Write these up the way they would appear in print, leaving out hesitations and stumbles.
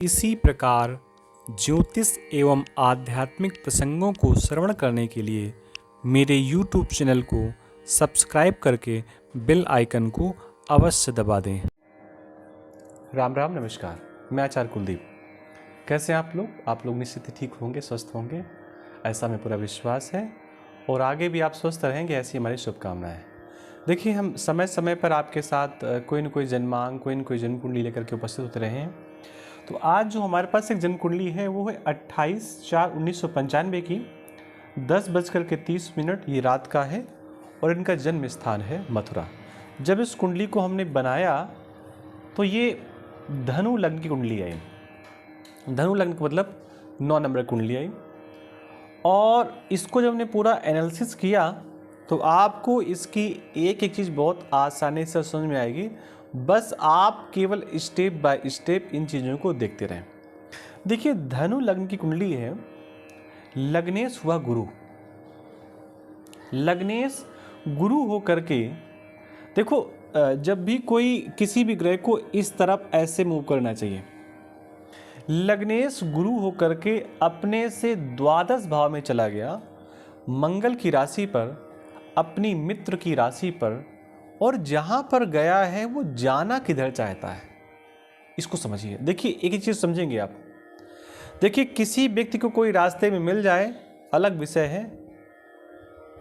इसी प्रकार ज्योतिष एवं आध्यात्मिक प्रसंगों को श्रवण करने के लिए मेरे YouTube चैनल को सब्सक्राइब करके बेल आइकन को अवश्य दबा दें। राम राम नमस्कार। मैं आचार्य कुलदीप। कैसे हैं आप लोग निश्चित ही ठीक होंगे, स्वस्थ होंगे, ऐसा हमें पूरा विश्वास है और आगे भी आप स्वस्थ रहेंगे, ऐसी हमारी शुभकामनाएं। देखिए, हम समय समय पर आपके साथ कोई न कोई जन्मांग, कोई न कोई जन्म कुंडली लेकर के उपस्थित होते रहे हैं। तो आज जो हमारे पास एक जन्म कुंडली है वो है 28/4/1995 की 10:30 ये रात का है और इनका जन्म स्थान है मथुरा। जब इस कुंडली को हमने बनाया तो ये धनु लग्न की कुंडली आई। धनु लग्न का मतलब 9 नंबर कुंडली आई और इसको जब हमने पूरा एनालिसिस किया तो आपको इसकी एक एक चीज़ बहुत आसानी से समझ में आएगी। बस आप केवल स्टेप बाय स्टेप इन चीज़ों को देखते रहें। देखिए, धनु लग्न की कुंडली है। लग्नेश हुआ गुरु। लग्नेश गुरु हो करके देखो, जब भी कोई किसी भी ग्रह को इस तरफ ऐसे मूव करना चाहिए। लग्नेश गुरु हो करके अपने से द्वादश भाव में चला गया, मंगल की राशि पर, अपनी मित्र की राशि पर, और जहां पर गया है वो जाना किधर चाहता है, इसको समझिए। देखिए, एक ही चीज समझेंगे आप। देखिए, किसी व्यक्ति को कोई रास्ते में मिल जाए अलग विषय है,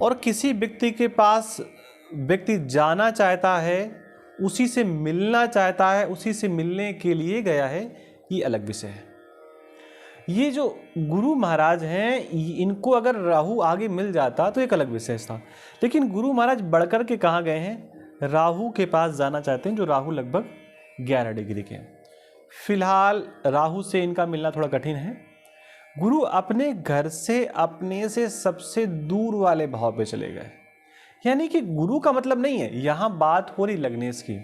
और किसी व्यक्ति के पास व्यक्ति जाना चाहता है, उसी से मिलना चाहता है, उसी से मिलने के लिए गया है, ये अलग विषय है। ये जो गुरु महाराज हैं, इनको अगर राहु आगे मिल जाता तो एक अलग विषय था। लेकिन गुरु महाराज बढ़कर के कहाँ गए हैं? राहु के पास जाना चाहते हैं, जो राहु लगभग 11 डिग्री के हैं। फिलहाल राहु से इनका मिलना थोड़ा कठिन है। गुरु अपने घर से, अपने से सबसे दूर वाले भाव पे चले गए। यानी कि गुरु का मतलब नहीं है, यहाँ बात हो रही लग्नेश की।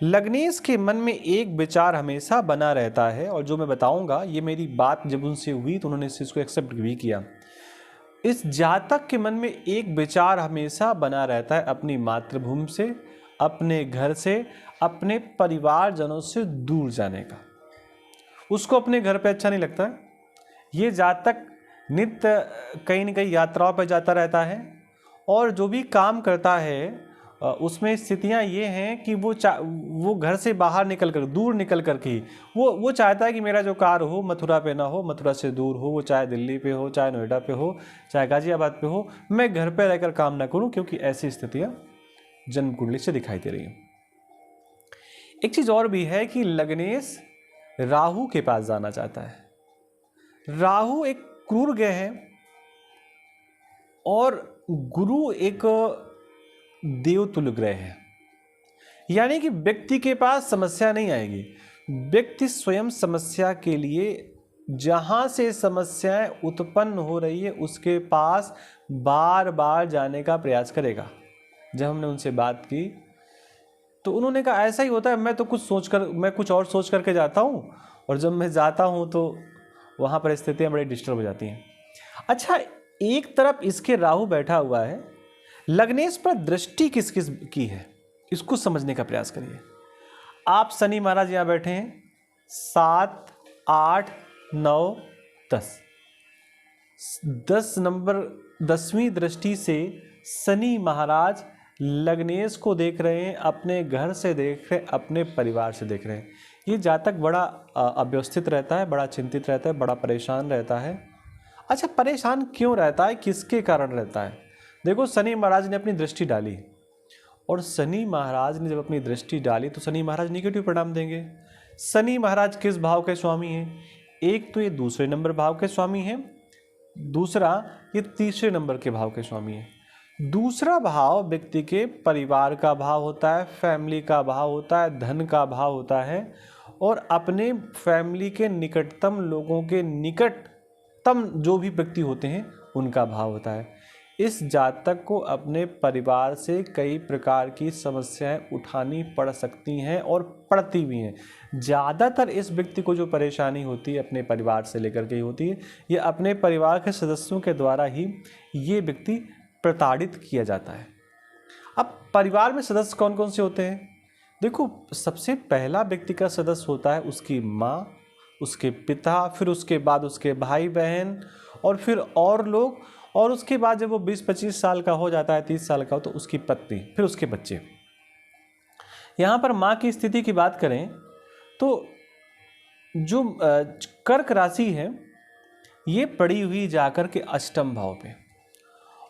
लग्नेश के मन में एक विचार हमेशा बना रहता है, और जो मैं बताऊंगा, ये मेरी बात जब उनसे हुई तो उन्होंने इस चीज़ को एक्सेप्ट भी किया। इस जातक के मन में एक विचार हमेशा बना रहता है अपनी मातृभूमि से, अपने घर से, अपने परिवारजनों से दूर जाने का। उसको अपने घर पे अच्छा नहीं लगता है। ये जातक नित्य कहीं न कहीं यात्राओं पर जाता रहता है, और जो भी काम करता है उसमें स्थितियां ये हैं कि वो घर से बाहर निकल कर, दूर निकल कर के वो चाहता है कि मेरा जो कार्य हो मथुरा पे ना हो, मथुरा से दूर हो, वो चाहे दिल्ली पे हो, चाहे नोएडा पे हो, चाहे गाजियाबाद पे हो, मैं घर पे रहकर काम ना करूं, क्योंकि ऐसी स्थितियां जन्म कुंडली से दिखाई दे रही हैं। एक चीज और भी है कि लग्नेश राहु के पास जाना चाहता है। राहु एक क्रूर ग्रह है और गुरु एक देवतुल्य ग्रह है। यानी कि व्यक्ति के पास समस्या नहीं आएगी, व्यक्ति स्वयं समस्या के लिए, जहां से समस्याएं उत्पन्न हो रही है उसके पास बार बार जाने का प्रयास करेगा। जब हमने उनसे बात की तो उन्होंने कहा ऐसा ही होता है, मैं कुछ और सोच करके जाता हूं, और जब मैं जाता हूं तो वहां पर स्थितियां बड़ी डिस्टर्ब हो जाती हैं। अच्छा, एक तरफ इसके राहु बैठा हुआ है, लग्नेश पर दृष्टि किस किस की है, इसको समझने का प्रयास करिए। आप शनि महाराज यहां बैठे हैं, 7, 8, 9, 10 नंबर, 10वीं दृष्टि से शनि महाराज लग्नेश को देख रहे हैं, अपने घर से देख रहे हैं, अपने परिवार से देख रहे हैं। ये जातक बड़ा अव्यवस्थित रहता है, बड़ा चिंतित रहता है, बड़ा परेशान रहता है। अच्छा, परेशान क्यों रहता है, किसके कारण रहता है? देखो, शनि महाराज ने अपनी दृष्टि डाली, और शनि महाराज ने जब अपनी दृष्टि डाली तो शनि महाराज नेगेटिव परिणाम देंगे। शनि महाराज किस भाव के स्वामी हैं? एक तो ये दूसरे नंबर भाव के स्वामी हैं, दूसरा ये तीसरे नंबर के भाव के स्वामी हैं। दूसरा भाव व्यक्ति के परिवार का भाव होता है, फैमिली का भाव होता है, धन का भाव होता है, और अपने फैमिली के निकटतम लोगों के निकटतम जो भी व्यक्ति होते हैं उनका भाव होता है। इस जातक को अपने परिवार से कई प्रकार की समस्याएं उठानी पड़ सकती हैं और पड़ती भी हैं। ज़्यादातर इस व्यक्ति को जो परेशानी होती है अपने परिवार से लेकर के ही होती है। ये अपने परिवार के सदस्यों के द्वारा ही ये व्यक्ति प्रताड़ित किया जाता है। अब परिवार में सदस्य कौन कौन से होते हैं? देखो, सबसे पहला व्यक्ति का सदस्य होता है उसकी माँ, उसके पिता, फिर उसके बाद उसके भाई बहन और फिर और लोग, और उसके बाद जब वो 20-25 साल का हो जाता है, 30 साल का हो, तो उसकी पत्नी, फिर उसके बच्चे। यहाँ पर माँ की स्थिति की बात करें तो जो कर्क राशि है ये पड़ी हुई जाकर के अष्टम भाव पे,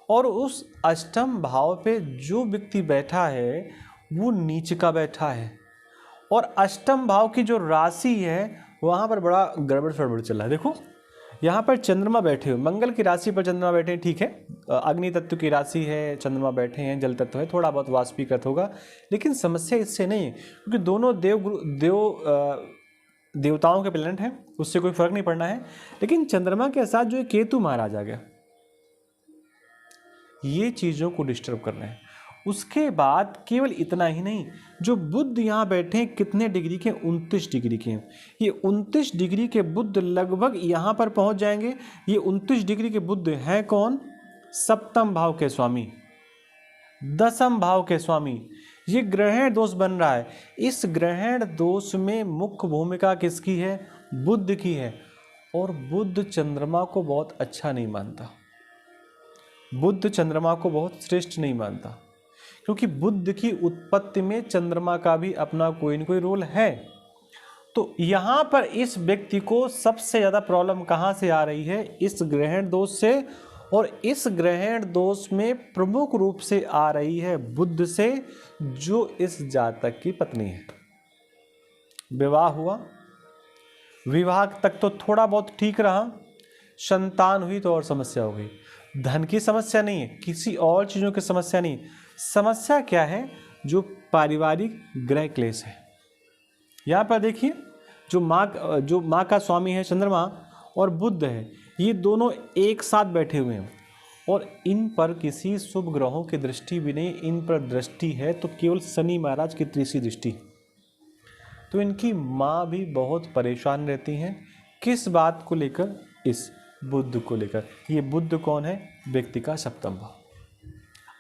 और उस अष्टम भाव पे जो व्यक्ति बैठा है वो नीच का बैठा है, और अष्टम भाव की जो राशि है वहाँ पर बड़ा गड़बड़ फड़बड़ चल रहा है। देखो यहाँ पर चंद्रमा बैठे हुए, मंगल की राशि पर चंद्रमा बैठे हैं, ठीक है, अग्नि तत्व की राशि है, चंद्रमा बैठे हैं, जल तत्व है, थोड़ा बहुत वाष्पीकृत होगा, लेकिन समस्या इससे नहीं है, क्योंकि दोनों देवताओं के प्लेनेट हैं, उससे कोई फर्क नहीं पड़ना है। लेकिन चंद्रमा के साथ जो केतु महाराज आ गया, ये चीज़ों को डिस्टर्ब कर रहे हैं। उसके बाद केवल इतना ही नहीं, जो बुध यहाँ बैठे हैं कितने डिग्री के, 29 डिग्री के हैं। ये 29 डिग्री के बुध लगभग यहाँ पर पहुँच जाएंगे। ये 29 डिग्री के बुध हैं कौन? सप्तम भाव के स्वामी, दसम भाव के स्वामी। ये ग्रहण दोष बन रहा है। इस ग्रहण दोष में मुख्य भूमिका किसकी है? बुध की है। और बुध चंद्रमा को बहुत अच्छा नहीं मानता, बुध चंद्रमा को बहुत श्रेष्ठ नहीं मानता, क्योंकि बुध की उत्पत्ति में चंद्रमा का भी अपना कोई न कोई रोल है। तो यहाँ पर इस व्यक्ति को सबसे ज़्यादा प्रॉब्लम कहाँ से आ रही है? इस ग्रहण दोष से, और इस ग्रहण दोष में प्रमुख रूप से आ रही है बुध से, जो इस जातक की पत्नी है। विवाह हुआ, विवाह तक तो थोड़ा बहुत ठीक रहा, संतान हुई तो और समस्या हो गई। धन की समस्या नहीं है, किसी और चीज़ों की समस्या नहीं। समस्या क्या है? जो पारिवारिक ग्रह क्लेश है। यहाँ पर देखिए, जो माँ का स्वामी है चंद्रमा और बुध है, ये दोनों एक साथ बैठे हुए हैं, और इन पर किसी शुभ ग्रहों की दृष्टि भी नहीं। इन पर दृष्टि है तो केवल शनि महाराज की तीसरी दृष्टि। तो इनकी माँ भी बहुत परेशान रहती हैं। किस बात को लेकर? इस बुध को लेकर। ये बुध कौन है? व्यक्ति का सप्तम भाव।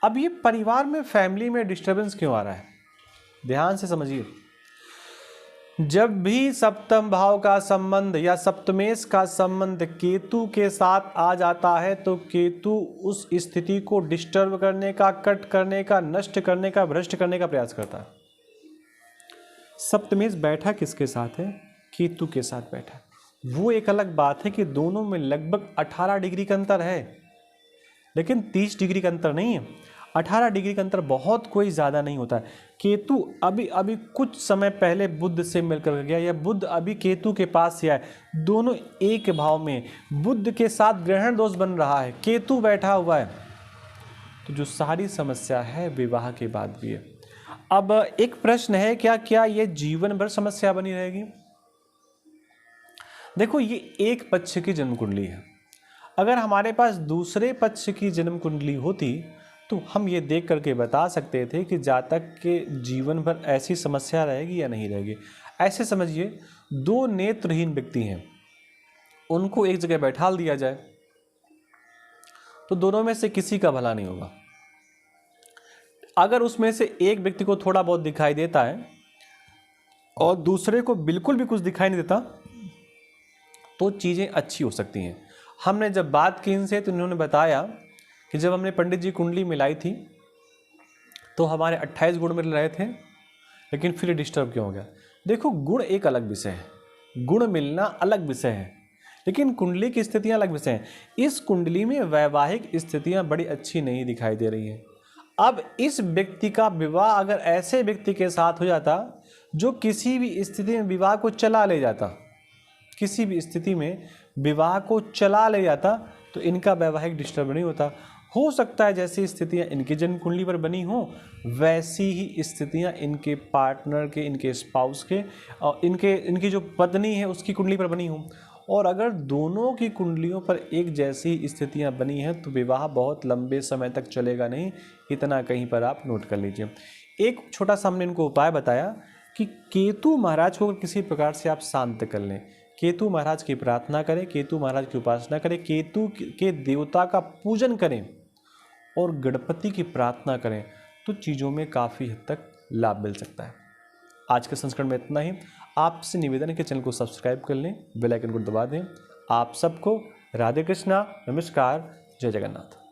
अब ये परिवार में, फैमिली में डिस्टर्बेंस क्यों आ रहा है? ध्यान से समझिए। जब भी सप्तम भाव का संबंध या सप्तमेश का संबंध केतु के साथ आ जाता है, तो केतु उस स्थिति को डिस्टर्ब करने का, कट करने का, नष्ट करने का, भ्रष्ट करने का प्रयास करता है। सप्तमेश बैठा किसके साथ है? केतु के साथ बैठा। वो एक अलग बात है कि दोनों में लगभग 18 डिग्री का अंतर है, लेकिन 30 डिग्री का अंतर नहीं है। 18 डिग्री का अंतर बहुत कोई ज़्यादा नहीं होता है। केतु अभी कुछ समय पहले बुध से मिलकर गया, या बुध अभी केतु के पास से आया, दोनों एक भाव में। बुध के साथ ग्रहण दोष बन रहा है, केतु बैठा हुआ है। तो जो सारी समस्या है विवाह के बाद भी है। अब एक प्रश्न है, क्या ये जीवन भर समस्या बनी रहेगी? देखो, ये एक पक्ष की जन्म कुंडली है। अगर हमारे पास दूसरे पक्ष की जन्म कुंडली होती तो हम ये देख करके बता सकते थे कि जातक के जीवन भर ऐसी समस्या रहेगी या नहीं रहेगी। ऐसे समझिए, दो नेत्रहीन व्यक्ति हैं, उनको एक जगह बैठा दिया जाए तो दोनों में से किसी का भला नहीं होगा। अगर उसमें से एक व्यक्ति को थोड़ा बहुत दिखाई देता है और दूसरे को बिल्कुल भी कुछ दिखाई नहीं देता, तो चीज़ें अच्छी हो सकती हैं। हमने जब बात की इनसे तो इन्होंने बताया कि जब हमने पंडित जी कुंडली मिलाई थी तो हमारे 28 गुण मिल रहे थे, लेकिन फिर डिस्टर्ब क्यों हो गया? देखो, गुण एक अलग विषय है, गुण मिलना अलग विषय है, लेकिन कुंडली की स्थितियां अलग विषय हैं। इस कुंडली में वैवाहिक स्थितियां बड़ी अच्छी नहीं दिखाई दे रही हैं। अब इस व्यक्ति का विवाह अगर ऐसे व्यक्ति के साथ हो जाता जो किसी भी स्थिति में विवाह को चला ले जाता, किसी भी स्थिति में विवाह को चला ले जाता, तो इनका वैवाहिक डिस्टर्ब नहीं होता। हो सकता है जैसी स्थितियां इनकी जन्म कुंडली पर बनी हो, वैसी ही स्थितियां इनके पार्टनर के, इनके स्पाउस के और इनकी जो पत्नी है उसकी कुंडली पर बनी हो। और अगर दोनों की कुंडलियों पर एक जैसी स्थितियां बनी हैं तो विवाह बहुत लंबे समय तक चलेगा नहीं। इतना कहीं पर आप नोट कर लीजिए। एक छोटा सा हमने इनको उपाय बताया कि केतु महाराज को किसी प्रकार से आप शांत कर लें। केतु महाराज की प्रार्थना करें, केतु महाराज की उपासना करें, केतु के देवता का पूजन करें और गणपति की प्रार्थना करें, तो चीज़ों में काफ़ी हद तक लाभ मिल सकता है। आज के संस्करण में इतना ही। आपसे निवेदन है कि चैनल को सब्सक्राइब कर लें, बेल आइकन को दबा दें। आप सबको राधे कृष्णा, नमस्कार, जय जगन्नाथ।